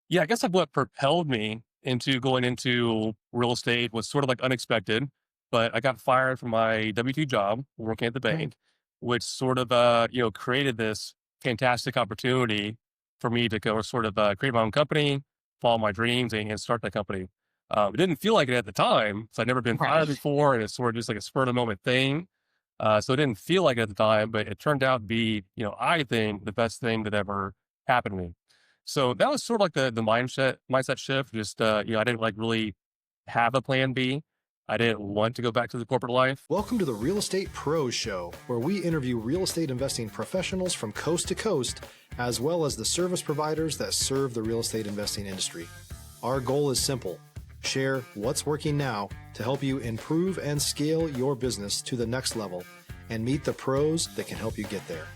Yeah, I guess like what propelled me into going into real estate was sort of like unexpected, but I got fired from my W-2 job working at the Mhm. bank, which sort of, created this fantastic opportunity for me to go sort of create my own company, follow my dreams and start that company. It didn't feel like it at the time. So I'd never been fired Right. before. And it's sort of just like a spur of the moment thing. So it didn't feel like it at the time, but it turned out to be, I think the best thing that ever happened to me. So that was sort of like the mindset shift. Just I didn't like really have a plan B. I didn't want to go back to the corporate life. Welcome to the Real Estate Pros Show, where we interview real estate investing professionals from coast to coast, as well as the service providers that serve the real estate investing industry. Our goal is simple: share what's working now to help you improve and scale your business to the next level and meet the pros that can help you get there.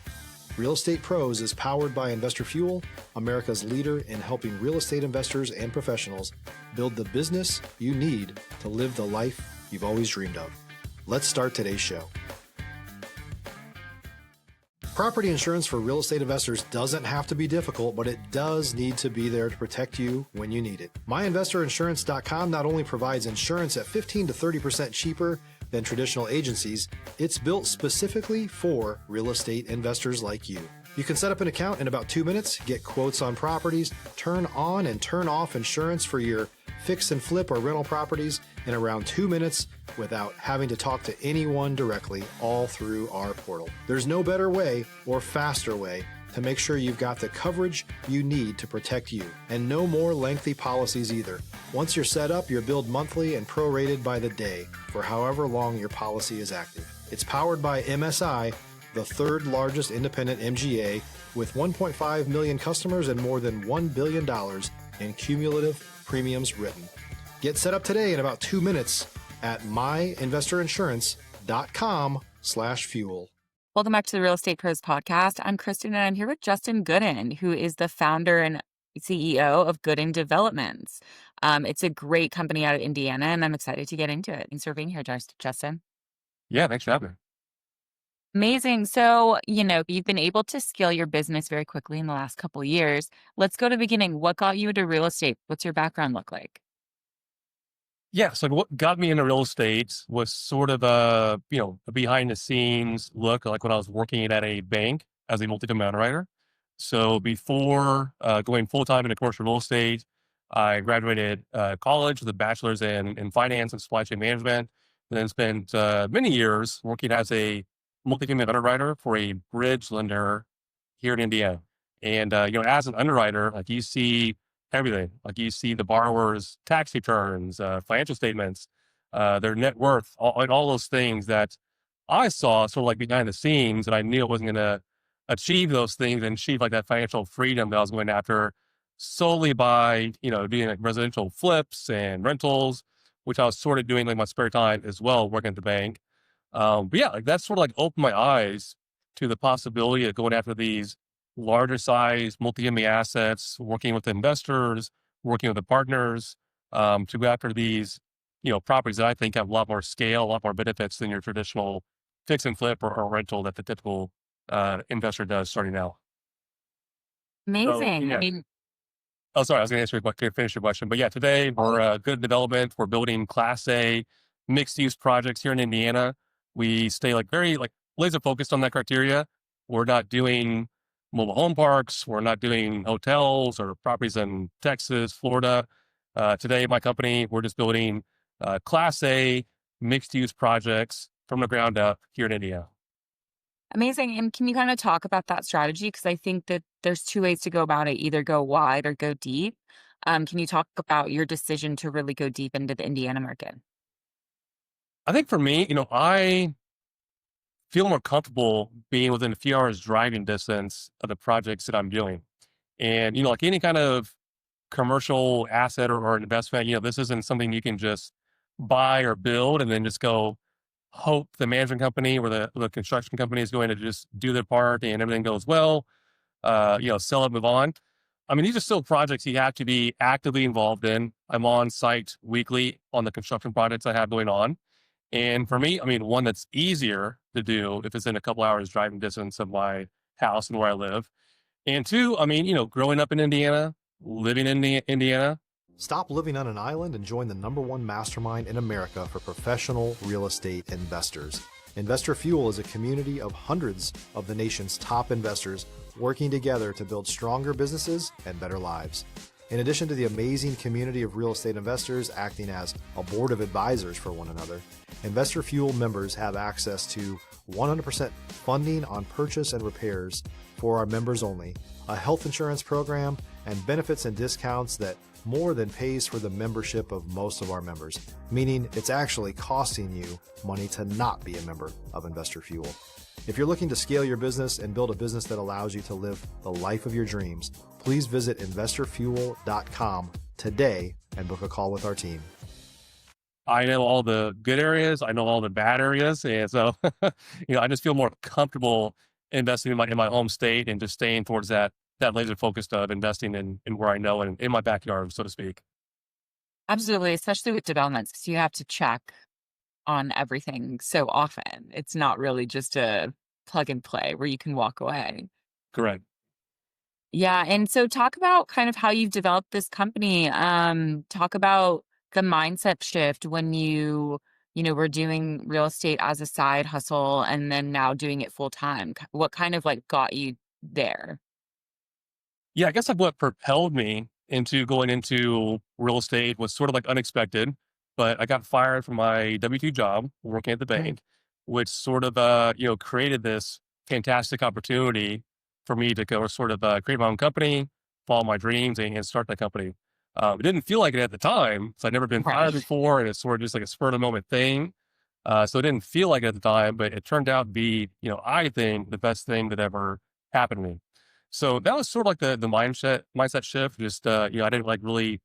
Real Estate Pros is powered by Investor Fuel, America's leader in helping real estate investors and professionals build the business you need to live the life you've always dreamed of. Let's start today's show. Property insurance for real estate investors doesn't have to be difficult, but it does need to be there to protect you when you need it. MyInvestorInsurance.com not only provides insurance at 15 to 30% cheaper than traditional agencies, it's built specifically for real estate investors like you. You can set up an account in about 2 minutes, get quotes on properties, turn on and turn off insurance for your fix and flip or rental properties in around 2 minutes without having to talk to anyone directly, all through our portal. There's no better way or faster way to make sure you've got the coverage you need to protect you, and no more lengthy policies either. Once you're set up, you're billed monthly and prorated by the day for however long your policy is active. It's powered by MSI, the third largest independent MGA, with 1.5 million customers and more than $1 billion in cumulative premiums written. Get set up today in about 2 minutes at myinvestorinsurance.com/fuel. Welcome back to the Real Estate Pros podcast. I'm Kristen and I'm here with Justin Goodin, who is the founder and CEO of Goodin Developments. It's a great company out of Indiana, and I'm excited to get into it. Thanks for being here, Justin. Yeah, thanks for having me. Amazing. So, you've been able to scale your business very quickly in the last couple of years. Let's go to the beginning. What got you into real estate? What's your background look like? Yeah, so what got me into real estate was sort of a behind the scenes look, like when I was working at a bank as a multifamily underwriter. So before going full time into commercial real estate, I graduated college with a bachelor's in finance and supply chain management, and then spent many years working as a multifamily underwriter for a bridge lender here in Indiana. And as an underwriter, like you see everything. Like you see the borrower's tax returns, financial statements, their net worth, all those things that I saw sort of like behind the scenes, and I knew I wasn't going to achieve those things and achieve like that financial freedom that I was going after solely by doing like residential flips and rentals, which I was sort of doing like my spare time as well, working at the bank. But yeah, like that sort of like opened my eyes to the possibility of going after these larger size multi-family assets, working with investors, working with the partners, to go after these, properties that I think have a lot more scale, a lot more benefits than your traditional fix and flip or rental that the typical investor does starting out. So Amazing. I yeah. mean, Oh, sorry, I was going to answer finish your question, but yeah, today we're good development. We're building Class A mixed use projects here in Indiana. We stay like very like laser focused on that criteria. We're not doing mobile home parks. We're not doing hotels or properties in Texas, Florida. Today, my company, we're just building Class A mixed use projects from the ground up here in Indiana. amazing. And can you kind of talk about that strategy? Because I think that there's two ways to go about it, either go wide or go deep. Can you talk about your decision to really go deep into the Indiana market? I think for me, I feel more comfortable being within a few hours driving distance of the projects that I'm doing. And, like any kind of commercial asset or investment, this isn't something you can just buy or build and then just go hope the management company or the construction company is going to just do their part and everything goes well, sell it, move on. I mean, these are still projects you have to be actively involved in. I'm on site weekly on the construction projects I have going on. And for me, I mean, one that's easier to do if it's in a couple hours driving distance of my house and where I live. And two, I mean, growing up in Indiana, living in Indiana. Stop living on an island and join the #1 mastermind in America for professional real estate investors. Investor Fuel is a community of hundreds of the nation's top investors working together to build stronger businesses and better lives. In addition to the amazing community of real estate investors acting as a board of advisors for one another, Investor Fuel members have access to 100% funding on purchase and repairs for our members only, a health insurance program, and benefits and discounts that more than pays for the membership of most of our members, meaning it's actually costing you money to not be a member of Investor Fuel. If you're looking to scale your business and build a business that allows you to live the life of your dreams, please visit investorfuel.com today and book a call with our team. I know all the good areas. I know all the bad areas. And so, I just feel more comfortable investing in my home state and just staying towards that laser focused of investing in where I know and in my backyard, so to speak. Absolutely, especially with developments, 'cause you have to check on everything so often. It's not really just a plug and play where you can walk away. Correct. Yeah, and so talk about kind of how you've developed this company. Talk about the mindset shift when were doing real estate as a side hustle and then now doing it full time. What kind of like got you there? Yeah, I guess like what propelled me into going into real estate was sort of like unexpected, but I got fired from my W-2 job working at the bank, which sort of, created this fantastic opportunity for me to go sort of create my own company, follow my dreams and start that company. It didn't feel like it at the time. So I'd never been fired Right. before. And it's sort of just like a spur of the moment thing. So it didn't feel like it at the time, but it turned out to be, I think the best thing that ever happened to me. So that was sort of like the mindset shift. Just I didn't like really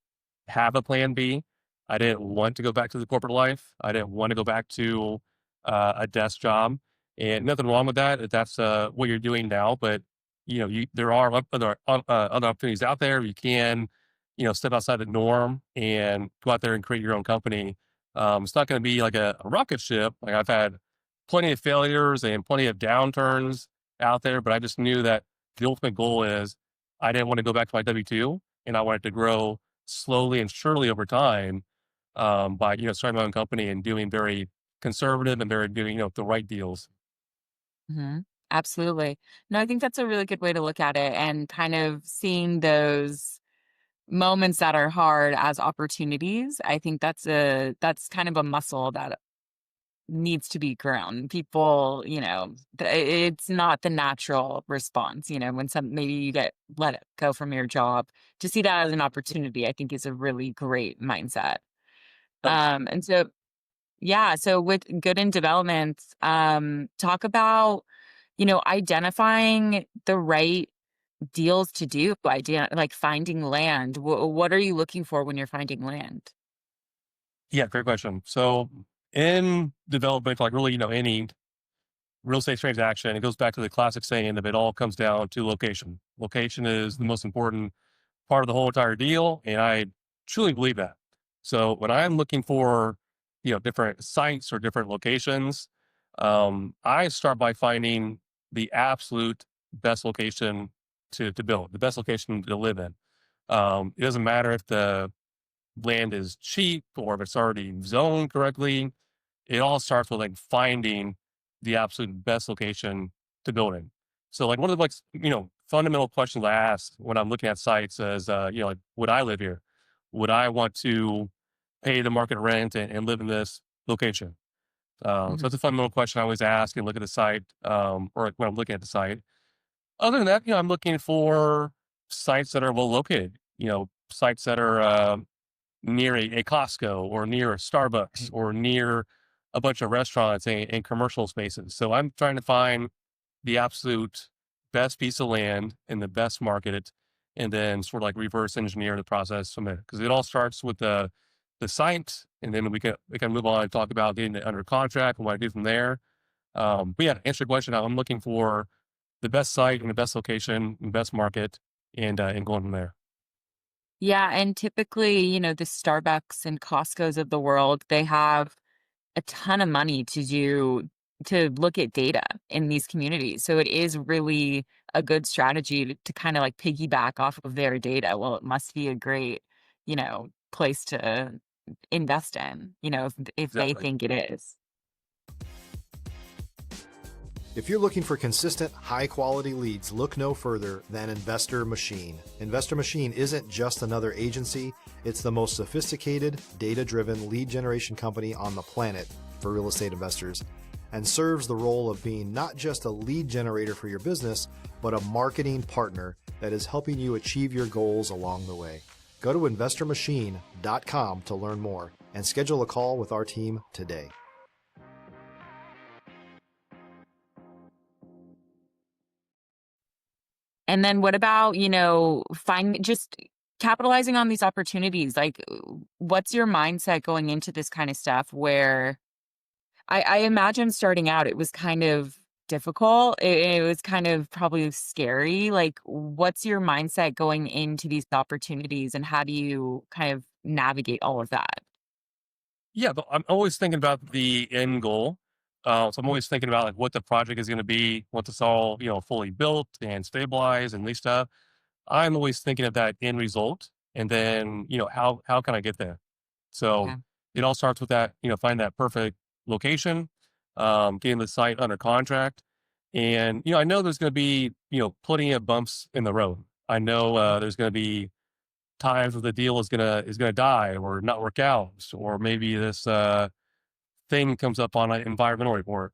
have a plan B. I didn't want to go back to the corporate life. I didn't want to go back to a desk job, and nothing wrong with that if that's what you're doing now. But there are other opportunities out there. You can step outside the norm and go out there and create your own company. It's not going to be like a rocket ship. Like I've had plenty of failures and plenty of downturns out there, but I just knew that the ultimate goal is I didn't want to go back to my W-2 and I wanted to grow slowly and surely over time by, starting my own company and doing very conservative and very doing, the right deals. Hmm. Absolutely. No, I think that's a really good way to look at it and kind of seeing those moments that are hard as opportunities. I think that's kind of a muscle that needs to be grown. People, it's not the natural response, when maybe you get let it go from your job. To see that as an opportunity, I think is a really great mindset. Yep. And so yeah, so with good in development, talk about, identifying the right deals to do, idea like finding land. What are you looking for when you're finding land? Yeah, great question. So in development, like really, any real estate transaction, it goes back to the classic saying that it all comes down to location. Location is the most important part of the whole entire deal. And I truly believe that. So when I'm looking for, different sites or different locations, I start by finding the absolute best location to build, the best location to live in. It doesn't matter if the land is cheap or if it's already zoned correctly. It all starts with like finding the absolute best location to build in. So like one of the like fundamental questions I ask when I'm looking at sites is like would I live here? Would I want to pay the market rent and live in this location? So Mhm. that's a fundamental question I always ask and look at the site or like when I'm looking at the site. Other than that, I'm looking for sites that are well located. Sites that are near a Costco or near a Starbucks or near a bunch of restaurants and commercial spaces. So I'm trying to find the absolute best piece of land in the best market and then sort of like reverse engineer the process from there. Because it all starts with the site and then we can move on and talk about getting it under contract and what I do from there. But yeah, to answer your question, I'm looking for the best site and the best location and best market and going from there. Yeah, and typically, the Starbucks and Costcos of the world, they have a ton of money to do to look at data in these communities. So it is really a good strategy to kind of like piggyback off of their data. Well, it must be a great, place to invest in, if they Exactly. think it is. If you're looking for consistent, high quality leads, look no further than Investor Machine. Investor Machine isn't just another agency, it's the most sophisticated, data driven lead generation company on the planet for real estate investors, and serves the role of being not just a lead generator for your business, but a marketing partner that is helping you achieve your goals along the way. Go to investormachine.com to learn more and schedule a call with our team today. And then what about, find just capitalizing on these opportunities? Like, what's your mindset going into this kind of stuff where I imagine starting out, it was kind of difficult. It was kind of probably scary. Like, what's your mindset going into these opportunities and how do you kind of navigate all of that? Yeah, but I'm always thinking about the end goal. So I'm always thinking about like what the project is going to be once it's all fully built and stabilized and leased up. I'm always thinking of that end result, and then how can I get there? So Yeah. it all starts with that find that perfect location, getting the site under contract, and I know there's going to be plenty of bumps in the road. I know there's going to be times where the deal is gonna die or not work out, or maybe this thing comes up on an environmental report.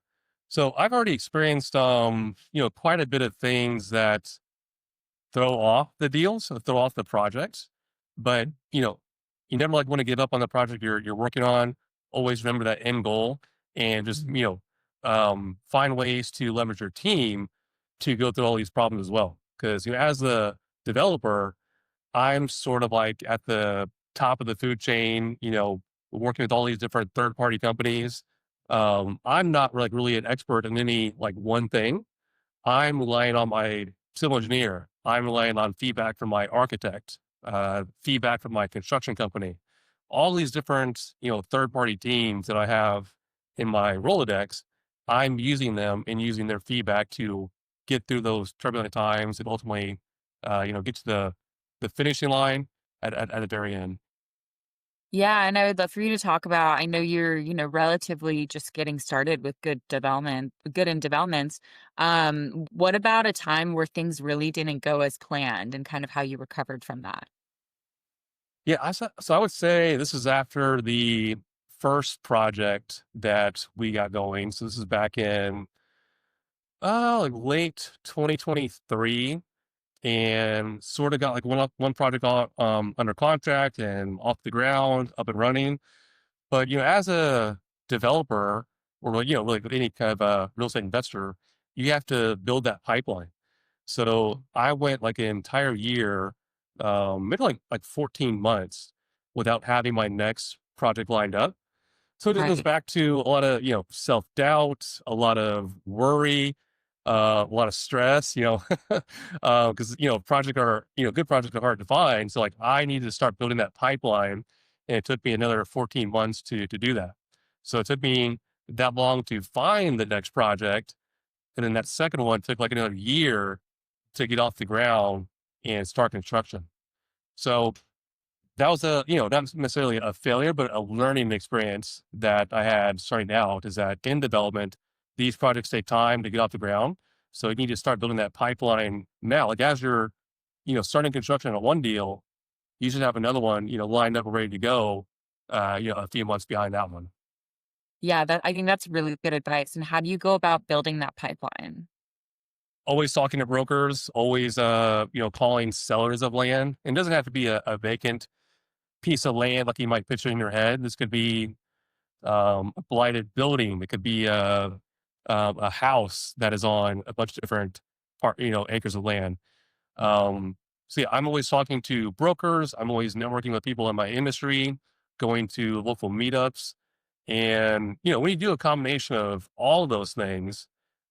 So I've already experienced quite a bit of things that throw off the deals, or throw off the projects. But you never like want to give up on the project you're working on. Always remember that end goal, and just Mhm. find ways to leverage your team to go through all these problems as well. Because as the developer, I'm sort of like at the top of the food chain, working with all these different third party companies. I'm not like really an expert in any like one thing. I'm relying on my civil engineer. I'm relying on feedback from my architect, feedback from my construction company. All these different, third party teams that I have in my Rolodex, I'm using them and using their feedback to get through those turbulent times and ultimately, get to the finishing line at the very end. Yeah, and I would love for you to talk about, I know you're, relatively just getting started with good in developments. What about a time where things really didn't go as planned and kind of how you recovered from that? Yeah, so I would say this is after the first project that we got going. So this is back in like late 2023, and sort of got like one project under contract and off the ground, up and running. But as a developer, or like, really with any kind of real estate investor, you have to build that pipeline. So I went like an entire year, maybe like 14 months without having my next project lined up. So it goes Right. back to a lot of, self doubt, a lot of worry, a lot of stress, because, good projects are hard to find. So like I needed to start building that pipeline, and it took me another 14 months to do that. So it took me that long to find the next project. And then that second one took like another year to get off the ground and start construction. So that was not necessarily a failure, but a learning experience that I had starting out, is that in development, these projects take time to get off the ground. So you need to start building that pipeline now. Like as you're, starting construction on one deal, you should have another one, lined up and ready to go, a few months behind that one. Yeah, that I think that's really good advice. And how do you go about building that pipeline? Always talking to brokers, always, calling sellers of land. It doesn't have to be a vacant piece of land like you might picture in your head. This could be a blighted building. It could be a house that is on a bunch of different acres of land. So yeah, I'm always talking to brokers. I'm always networking with people in my industry, going to local meetups. And, when you do a combination of all of those things,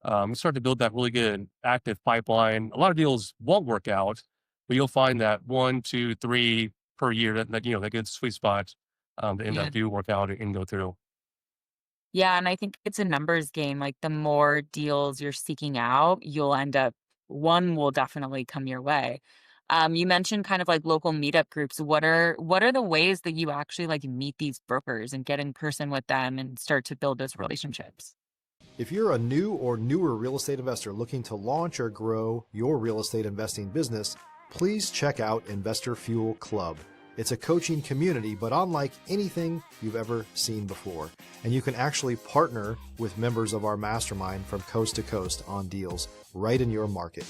you start to build that really good active pipeline. A lot of deals won't work out, but you'll find that one, two, three per year, that good sweet spot, that end Yeah. up do work out and go through. Yeah, and I think it's a numbers game. Like the more deals you're seeking out, you'll end up one will definitely come your way. You mentioned kind of like local meetup groups. What are the ways that you actually like meet these brokers and get in person with them and start to build those relationships? If you're a new or newer real estate investor looking to launch or grow your real estate investing business, please check out Investor Fuel Club. It's a coaching community, but unlike anything you've ever seen before. And you can actually partner with members of our mastermind from coast to coast on deals right in your market.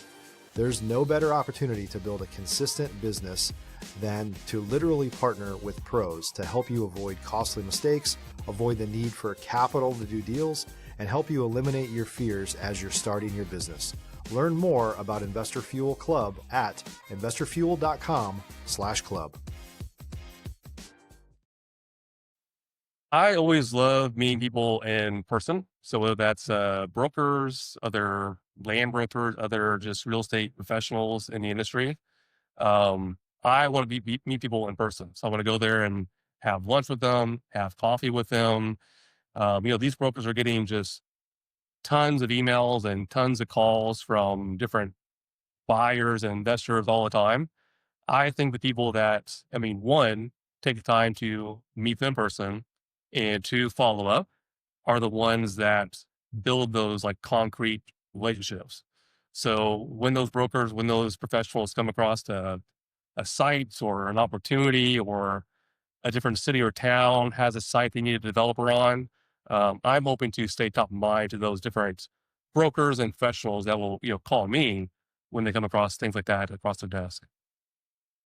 There's no better opportunity to build a consistent business than to literally partner with pros to help you avoid costly mistakes, avoid the need for capital to do deals, and help you eliminate your fears as you're starting your business. Learn more about Investor Fuel Club at investorfuel.com/club. I always love meeting people in person. So whether that's brokers, other land brokers, other just real estate professionals in the industry, I want to meet people in person. So I want to go there and have lunch with them, have coffee with them. These brokers are getting just tons of emails and tons of calls from different buyers and investors all the time. I think the people that, I mean, one, take the time to meet them in person, and two, follow up are the ones that build those like concrete relationships. So when those professionals come across a site or an opportunity, or a different city or town has a site they need a developer on, I'm hoping to stay top of mind to those different brokers and professionals that will, call me when they come across things like that across their desk.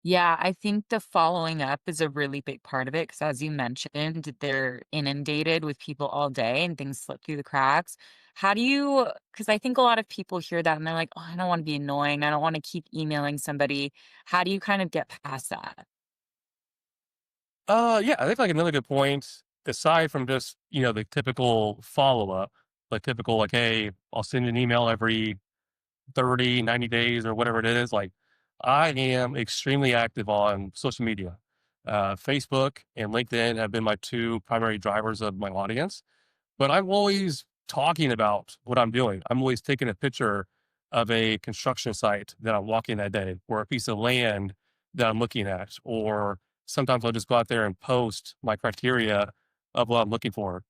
Yeah, I think the following up is a really big part of it because, as you mentioned, they're inundated with people all day and things slip through the cracks. How do you, because I think a lot of people hear that and they're like, oh, I don't want to be annoying. I don't want to keep emailing somebody. How do you kind of get past that? Yeah, I think like another good point, aside from just, the typical follow up, like typical, like, hey, I'll send you an email every 30, 90 days or whatever it is. Like, I am extremely active on social media. Facebook and LinkedIn have been my two primary drivers of my audience. But I'm always talking about what I'm doing. I'm always taking a picture of a construction site that I'm walking that day, or a piece of land that I'm looking at, or sometimes I'll just go out there and post my criteria of what I'm looking for.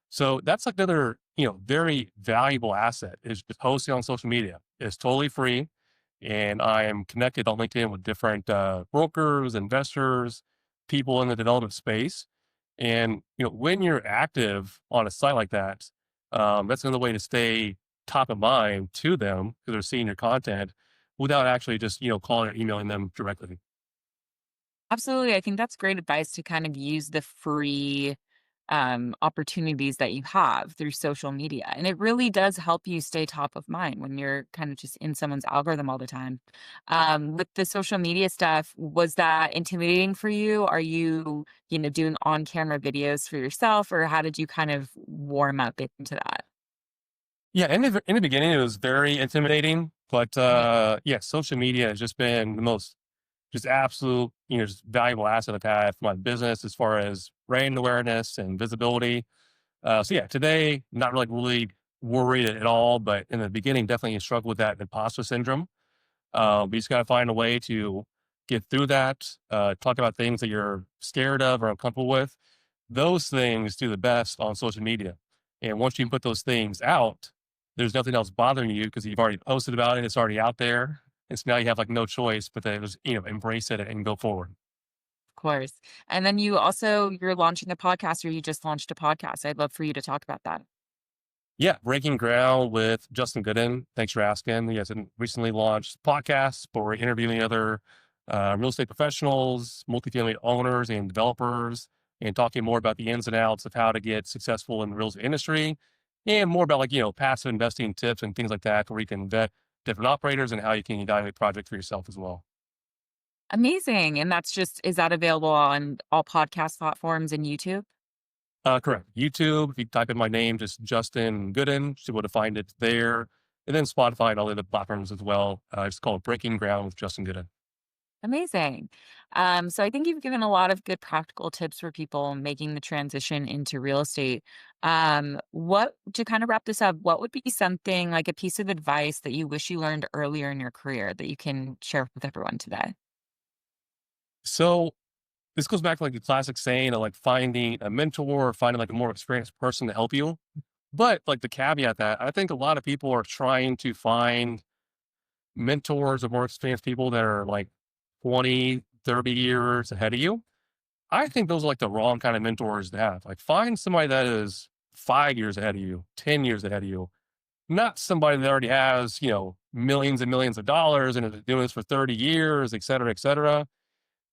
So that's like another, very valuable asset is just posting on social media. It's totally free. And I am connected on LinkedIn with different brokers, investors, people in the development space. And when you're active on a site like that, that's another way to stay top of mind to them because they're seeing your content without actually just calling or emailing them directly. Absolutely. I think that's great advice to kind of use the free opportunities that you have through social media. And it really does help you stay top of mind when you're kind of just in someone's algorithm all the time. With the social media stuff, was that intimidating for you? Are you, doing on camera videos for yourself, or how did you kind of warm up into that? Yeah, in the beginning, it was very intimidating, but Right. yeah, social media has just been the most just absolute, just valuable asset I've had for my business as far as brand awareness and visibility. So yeah, today, not really worried at all, but in the beginning, definitely struggled with that imposter syndrome. We just got to find a way to get through that, talk about things that you're scared of or uncomfortable with. Those things do the best on social media. And once you put those things out, there's nothing else bothering you because you've already posted about it. It's already out there. And so now you have like no choice but to just, embrace it and go forward. Of course. And then you're launching a podcast, or you just launched a podcast. I'd love for you to talk about that. Yeah, breaking ground with Justin Goodin. Thanks for asking. He has recently launched podcasts, but we're interviewing other real estate professionals, multifamily owners, and developers, and talking more about the ins and outs of how to get successful in the real estate industry, and more about like passive investing tips and things like that, where you can vet different operators and how you can evaluate projects for yourself as well. Amazing. And is that available on all podcast platforms and YouTube? Correct. YouTube, if you type in my name, just Justin Goodin, you should be able to find it there. And then Spotify and all the other platforms as well. It's called Breaking Ground with Justin Goodin. Amazing. So I think you've given a lot of good practical tips for people making the transition into real estate. What to kind of wrap this up, what would be something like a piece of advice that you wish you learned earlier in your career that you can share with everyone today? So this goes back to like the classic saying of like finding a mentor or finding like a more experienced person to help you. But like the caveat that I think a lot of people are trying to find mentors or more experienced people that are like 20, 30 years ahead of you. I think those are like the wrong kind of mentors to have. Like find somebody that is 5 years ahead of you, 10 years ahead of you, not somebody that already has, millions and millions of dollars and is doing this for 30 years, et cetera, et cetera.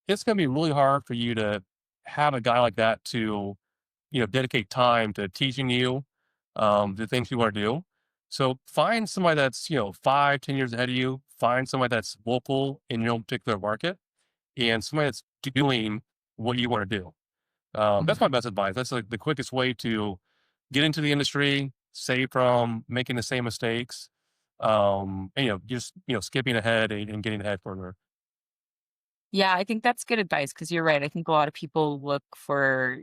It's going to be really hard for you to have a guy like that to, dedicate time to teaching you the things you want to do. So find somebody that's, 5, 10 years ahead of you. Find somebody that's local in your own particular market and somebody that's doing what you want to do. That's my best advice. That's like the quickest way to get into the industry, save from making the same mistakes, and just skipping ahead and getting ahead further. Yeah, I think that's good advice because you're right. I think a lot of people look for,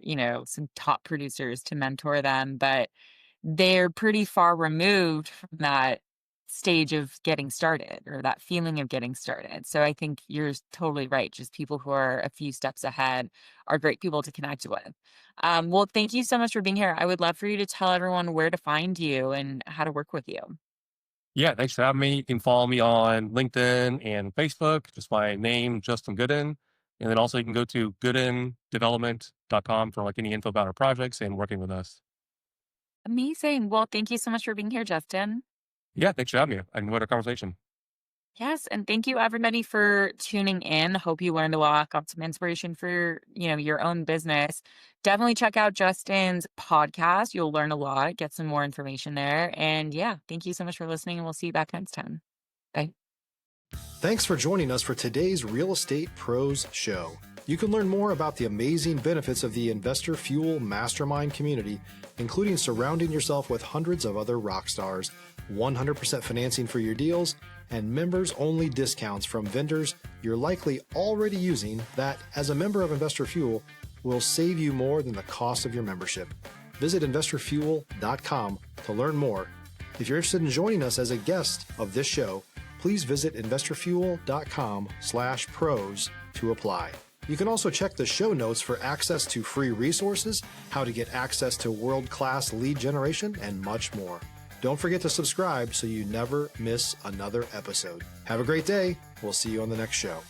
some top producers to mentor them, but they're pretty far removed from that stage of getting started or that feeling of getting started. So I think you're totally right. Just people who are a few steps ahead are great people to connect with. Well, thank you so much for being here. I would love for you to tell everyone where to find you and how to work with you. Yeah, thanks for having me. You can follow me on LinkedIn and Facebook, just my name, Justin Goodin. And then also you can go to goodindevelopment.com for like any info about our projects and working with us. Amazing. Well, thank you so much for being here, Justin. Yeah, thanks for having me. I enjoyed our conversation. Yes, and thank you everybody for tuning in. Hope you learned a lot, got some inspiration for, your own business. Definitely check out Justin's podcast. You'll learn a lot, get some more information there. And yeah, thank you so much for listening and we'll see you back next time. Bye. Thanks for joining us for today's Real Estate Pros Show. You can learn more about the amazing benefits of the Investor Fuel Mastermind community, including surrounding yourself with hundreds of other rock stars, 100% financing for your deals, and members-only discounts from vendors you're likely already using that, as a member of Investor Fuel, will save you more than the cost of your membership. Visit investorfuel.com to learn more. If you're interested in joining us as a guest of this show, please visit investorfuel.com/pros to apply. You can also check the show notes for access to free resources, how to get access to world-class lead generation, and much more. Don't forget to subscribe so you never miss another episode. Have a great day. We'll see you on the next show.